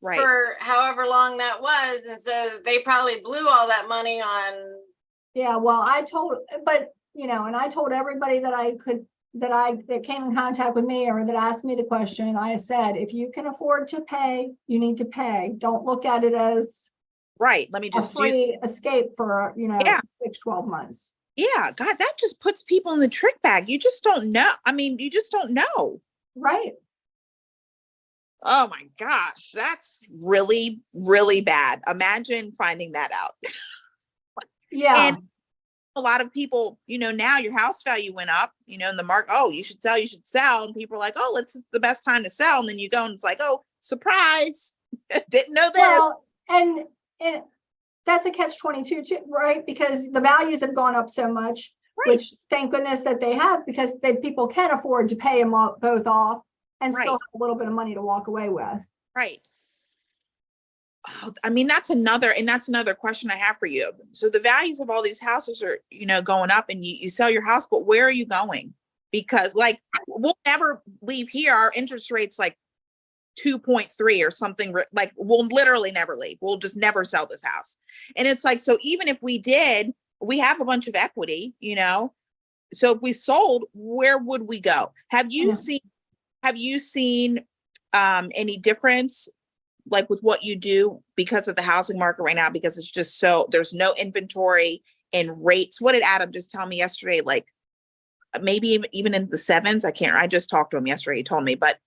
Right. For however long that was. And so they probably blew all that money on. Yeah, well, I told everybody that came in contact with me or that asked me the question, I said, if you can afford to pay, you need to pay. Don't look at it as right. Let me just a free escape for, 6-12 months. Yeah, God, that just puts people in the trick bag. You just don't know. I mean, you just don't know. Right. Oh my gosh, that's really, really bad. Imagine finding that out. Yeah. And a lot of people, now your house value went up, in the market. Oh, you should sell. And people are like, oh, it's the best time to sell. And then you go and it's like, oh, surprise. Didn't know this. Well, and that's a catch-22 too, right? Because the values have gone up so much, right. Which thank goodness that they have, because people can afford to pay them both off and still have a little bit of money to walk away with. Right. Oh, I mean, that's another question I have for you. So the values of all these houses are, going up, and you sell your house, but where are you going? Because we'll never leave here. Our interest rate's 2.3 or something, we'll literally never leave. We'll just never sell this house. And it's so even if we did, we have a bunch of equity, so if we sold, where would we go? Have you seen any difference with what you do because of the housing market right now? Because it's just there's no inventory and rates. What did Adam just tell me yesterday? Maybe even in the 7s. I just talked to him yesterday. He told me, but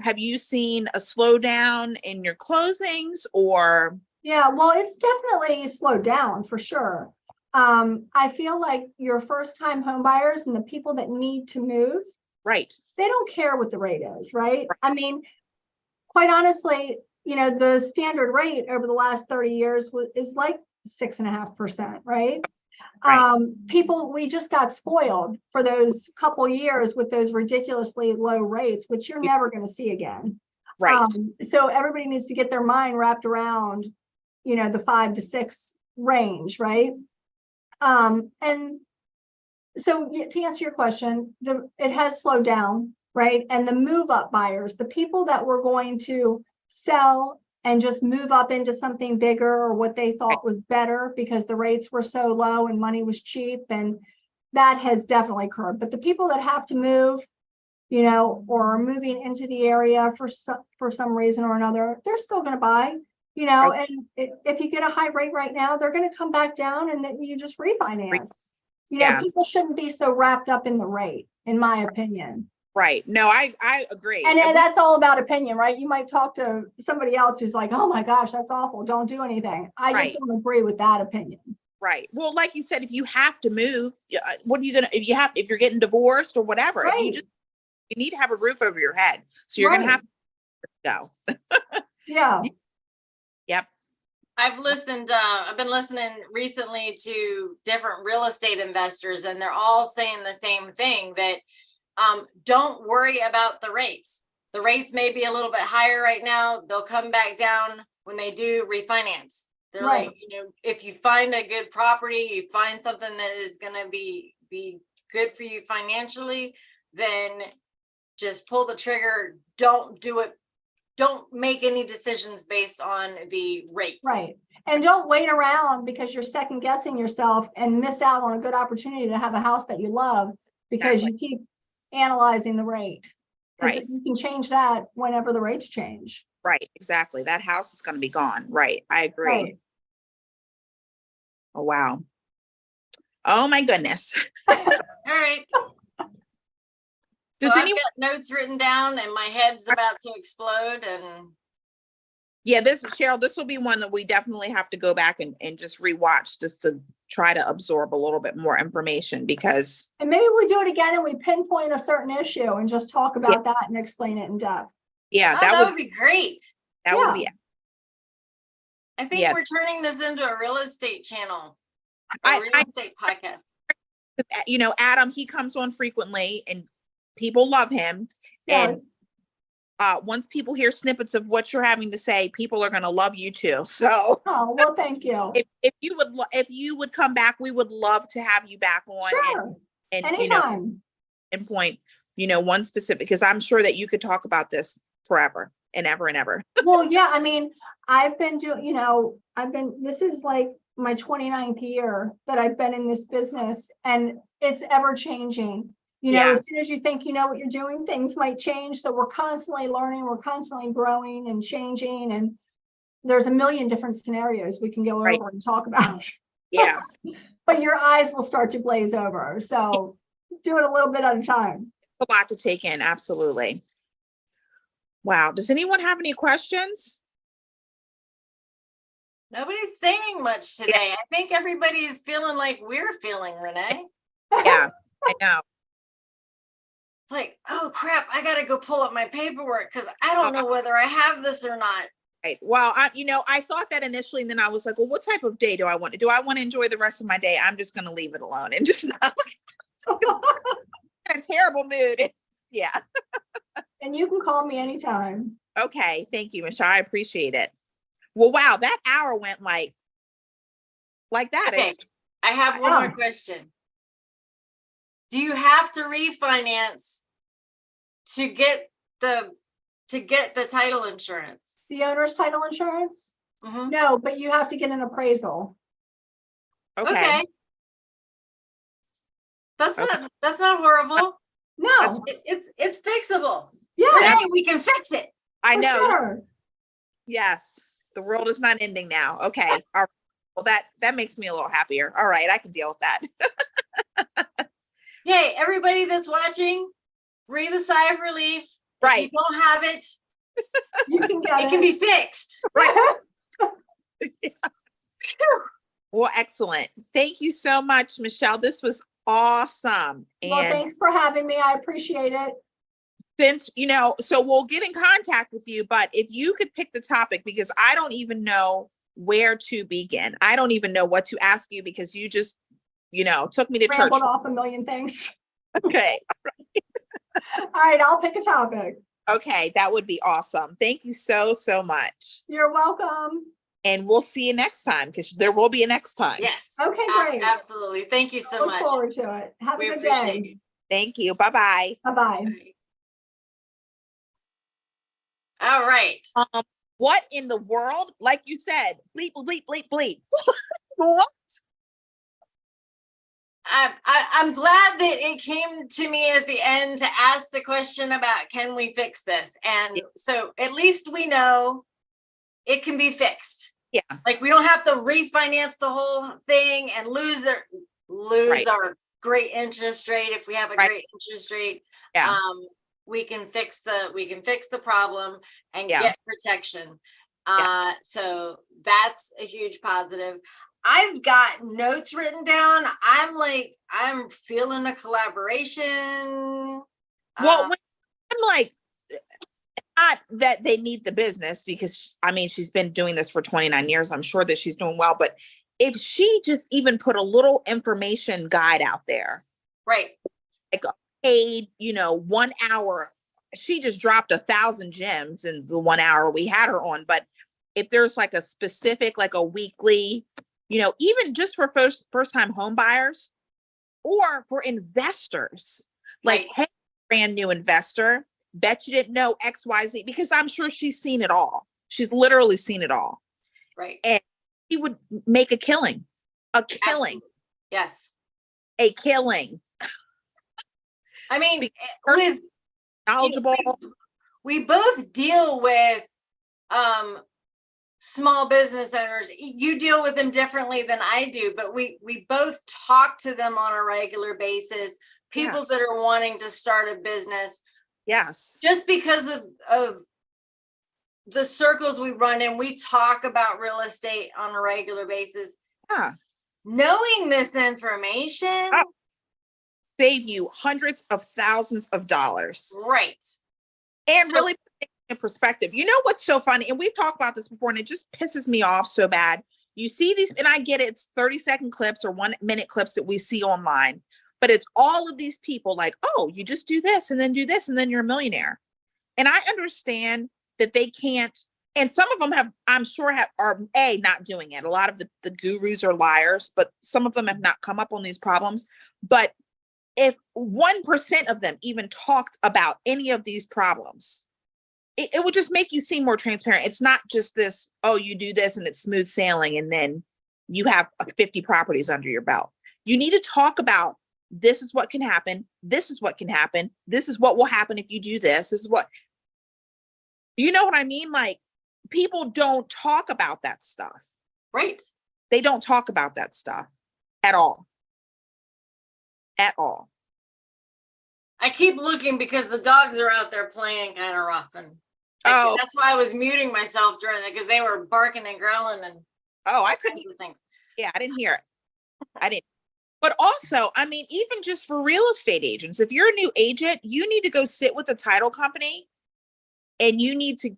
have you seen a slowdown in your closings or? Yeah, well, it's definitely slowed down for sure. I feel like your first time home buyers and the people that need to move, right, they don't care what the rate is, right? I mean, quite honestly, the standard rate over the last 30 years is 6.5%, right? We just got spoiled for those couple years with those ridiculously low rates, which you're never going to see again. Right. So everybody needs to get their mind wrapped around, the 5 to 6 range, right? And so to answer your question, it has slowed down, right? And the move up buyers, the people that were going to sell and just move up into something bigger or what they thought was better because the rates were so low and money was cheap, and that has definitely curbed. But the people that have to move, or are moving into the area for some reason or another, they're still going to buy, and if you get a high rate right now, they're going to come back down and then you just refinance. People shouldn't be so wrapped up in the rate, in my opinion. Right. No, I agree. And that's all about opinion, right? You might talk to somebody else who's like, oh my gosh, that's awful, don't do anything. I just don't agree with that opinion. Right. Well, like you said, if you have to move, what are you going to, if you're getting divorced or whatever, right. you need to have a roof over your head. So you're going to have to go. Yeah, Yep. I've been listening recently to different real estate investors, and they're all saying the same thing, that don't worry about the rates. The rates may be a little bit higher right now. They'll come back down when they do refinance. They're Right. like, if you find a good property, you find something that is gonna be good for you financially, then just pull the trigger. Don't do it. Don't make any decisions based on the rate. right. And don't wait around because you're second guessing yourself and miss out on a good opportunity to have a house that you love because you keep analyzing the rate. 'Cause Right. you can change that whenever the rates change. Right. Exactly. That house is going to be gone. Right. I agree. Right. Oh, wow. Oh my goodness. All right. Does So anyone? I've got notes written down and my head's about to explode, and Yeah, Cheryl, this will be one that we definitely have to go back and just rewatch just to try to absorb a little bit more information because. And maybe we do it again and we pinpoint a certain issue and just talk about that and explain it in depth. Yeah, that would be great. that would be. I think Yeah. we're turning this into a real estate channel, I- real estate podcast. Adam, he comes on frequently and people love him. And Yes. once people hear snippets of what you're having to say, people are going to love you too. So Oh, well, thank you. if you would come back, we would love to have you back on. Sure. And Anytime. pinpoint, one specific, because I'm sure that you could talk about this forever and ever and ever. Well, yeah, I mean, I've been doing, this is like my 29th year that I've been in this business and it's ever changing. Yeah. As soon as you think you know what you're doing, things might change. So we're constantly learning, we're constantly growing and changing. And there's a million different scenarios we can go Right. over and talk about. Yeah. But your eyes will start to glaze over. So do it a little bit at a time. A lot to take in. Absolutely. Wow. Does anyone have any questions? Nobody's saying much today. I think everybody's feeling like we're feeling, Renee. Yeah, I know. It's like, oh crap, I gotta go pull up my paperwork because I don't know whether I have this or not. Right. Well, I thought that initially, and then I was like, well, what type of day do I want? Do I want to enjoy the rest of my day? I'm just going to leave it alone and just not in a terrible mood. Yeah. And you can call me anytime. Okay. Thank you, Michelle. I appreciate it. Well, wow, that hour went like that. Okay. I have one more question. Do you have to refinance to get the title insurance? The owner's title insurance? Mhm. No, but you have to get an appraisal. Okay. That's not horrible. No. It's fixable. Yeah. Renee, we can fix it. I for know. sure. Yes. The world is not ending now. Okay. All right. Well, that makes me a little happier. All right. I can deal with that. Yay, everybody that's watching, breathe a sigh of relief. Right. If you don't have it, You can get it can be fixed. Right. Well, excellent. Thank you so much, Michelle. This was awesome. Well, And thanks for having me. I appreciate it. since, so we'll get in contact with you, but if you could pick the topic, because I don't even know where to begin. I don't even know what to ask you because you just, took me to church. Rambled off a million things. Okay. All right, I'll pick a topic. Okay. That would be awesome. Thank you so, so much. You're welcome. And we'll see you next time because there will be a next time. Yes. Okay, great. Absolutely. Thank you so Look much. forward to it. Have We a good appreciate day. you. Thank you. Bye-bye. Bye-bye. All right. What in the world? Like you said, bleep, bleep, bleep, bleep. What? I'm glad that it came to me at the end to ask the question about, can we fix this? And so at least we know it can be fixed. Yeah. Like we don't have to refinance the whole thing and lose Right. our great interest rate. If we have a Right. great interest rate, Yeah. we can fix the problem and Yeah. get protection. Yeah. So that's a huge positive. I've got notes written down. I'm feeling a collaboration. Well, when I'm like, not that they need the business, because I mean, she's been doing this for 29 years. I'm sure that she's doing well, but if she just even put a little information guide out there, Right. like a paid, 1 hour, she just dropped 1,000 gems in the 1 hour we had her on. But if there's like a specific, like a weekly, even just for first time home buyers or for investors, like, Right. hey, brand new investor, bet you didn't know XYZ, because I'm sure she's seen it all. She's literally seen it all. Right. And she would make a killing, Absolutely. Yes. a killing. I mean, Because with knowledgeable. we both deal with small business owners. You deal with them differently than I do, but we both talk to them on a regular basis. People Yes. that are wanting to start a business, Yes. just because of the circles we run in, we talk about real estate on a regular basis. Yeah. Knowing this information, Oh. Save you hundreds of thousands of dollars. right? And So- really put it in perspective. You know what's so funny? And we've talked about this before, and it just pisses me off so bad. You see these, and I get it, it's 30-second clips or 1-minute clips that we see online, but it's all of these people like, oh, you just do this and then do this, and then you're a millionaire. And I understand that they can't, and some of them I'm sure are not doing it. A lot of the gurus are liars, but some of them have not come up on these problems. But if 1% of them even talked about any of these problems, it would just make you seem more transparent. It's not just this, oh, you do this and it's smooth sailing and then you have 50 properties under your belt. You need to talk about, this is what can happen. This is what can happen. This is what will happen if you do this. This is what, you know what I mean? Like, people don't talk about that stuff. Right. They don't talk about that stuff at all. At all. I keep looking because the dogs are out there playing kind of rough, and Oh. that's why I was muting myself during that, because they were barking and growling and Oh, I all couldn't. kinds of things. Yeah, I didn't hear it. I didn't. But also, I mean, even just for real estate agents, if you're a new agent, you need to go sit with a title company, and you need to,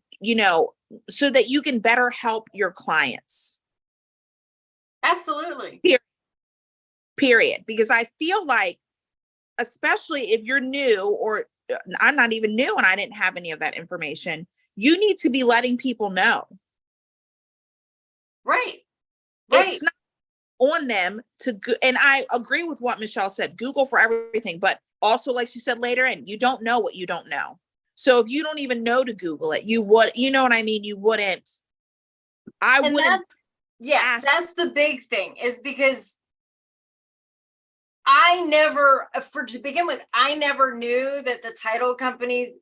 so that you can better help your clients. Absolutely. Period. Because I feel like, especially if you're new, or I'm not even new and I didn't have any of that information, you need to be letting people know. Right. Right. It's not on them to and I agree with what Michelle said, Google for everything, but also, like she said later, and you don't know what you don't know. So if you don't even know to Google it, you would, you know what I mean? You wouldn't. I And wouldn't. yes, that's the big thing, is because I never, to begin with, I never knew that the title companies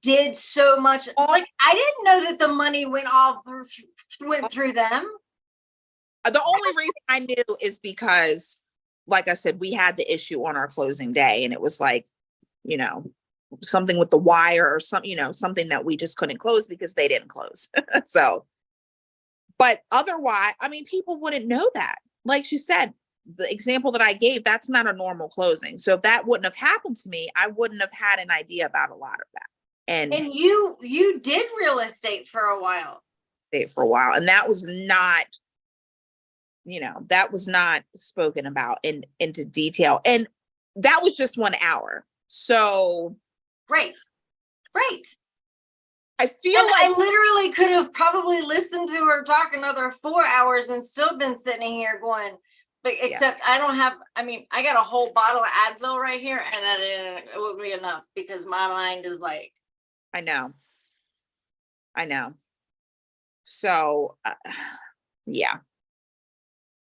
did so much. Like, I didn't know that the money went through them. The only reason I knew is because, like I said, we had the issue on our closing day, and it was like, something with the wire or something that we just couldn't close because they didn't close. So, but otherwise, I mean, people wouldn't know that. Like she said, the example that I gave, that's not a normal closing. So if that wouldn't have happened to me, I wouldn't have had an idea about a lot of that. And you did real estate for a while. For a while. And that was not, that was not spoken about into detail. And that was just 1 hour. So. Right. I feel like I literally could have probably listened to her talk another 4 hours and still been sitting here going, but except I don't have, I got a whole bottle of Advil right here, and it would be enough because my mind is like. I know. So, yeah.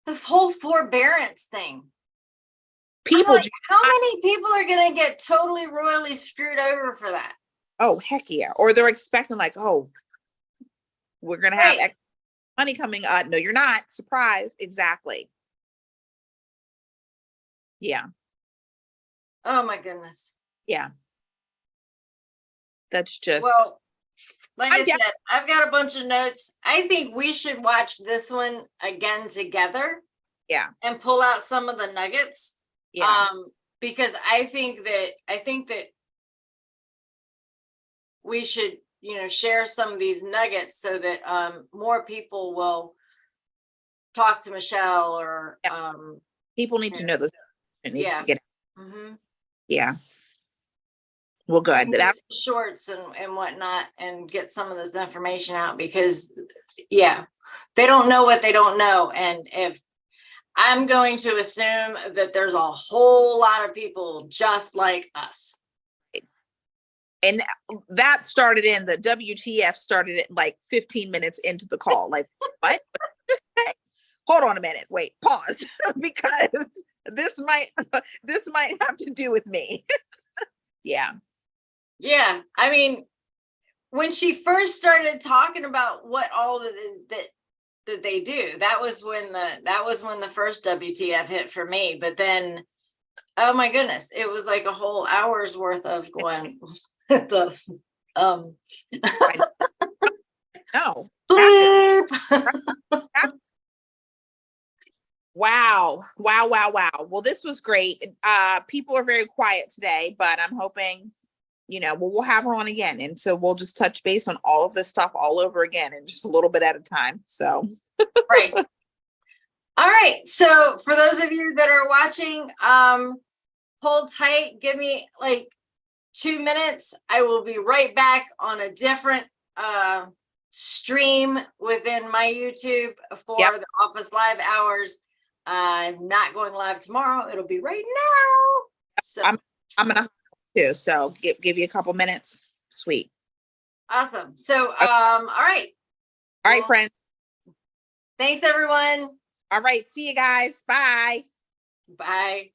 The whole forbearance thing. People, how many people are going to get totally royally screwed over for that? Oh, heck yeah. Or they're expecting like, oh, we're going to have extra money coming. No, you're not. Surprise. Exactly. Yeah. Oh my goodness. Yeah. That's just. Well, like I said, I've got a bunch of notes. I think we should watch this one again together. Yeah. And pull out some of the nuggets. Yeah. Because I think that we should share some of these nuggets so that more people will talk to Michelle or People need to know this. It needs yeah. to get. Mhm. Yeah. Well, good. do That's some shorts and whatnot and get some of this information out because they don't know what they don't know. And if I'm going to assume that there's a whole lot of people just like us. and that started in the WTF started it like 15 minutes into the call. Like, what? Hold on a minute. Wait, pause. Because this might have to do with me. Yeah. Yeah. I mean, when she first started talking about what all that they do, that was when the first WTF hit for me. But then, oh my goodness, it was like a whole hour's worth of going the No. bleep. Wow. Well, this was great. People are very quiet today, but I'm hoping, we'll have her on again. And so we'll just touch base on all of this stuff all over again and just a little bit at a time. So, Right. All right. So for those of you that are watching, hold tight. Give me like 2 minutes. I will be right back on a different stream within my YouTube for the office live hours. I'm not going live tomorrow. It'll be right now. So I'm gonna too. So give you a couple minutes. Sweet. awesome. So all right. All right, friends. Thanks everyone. All right. See you guys. Bye. Bye.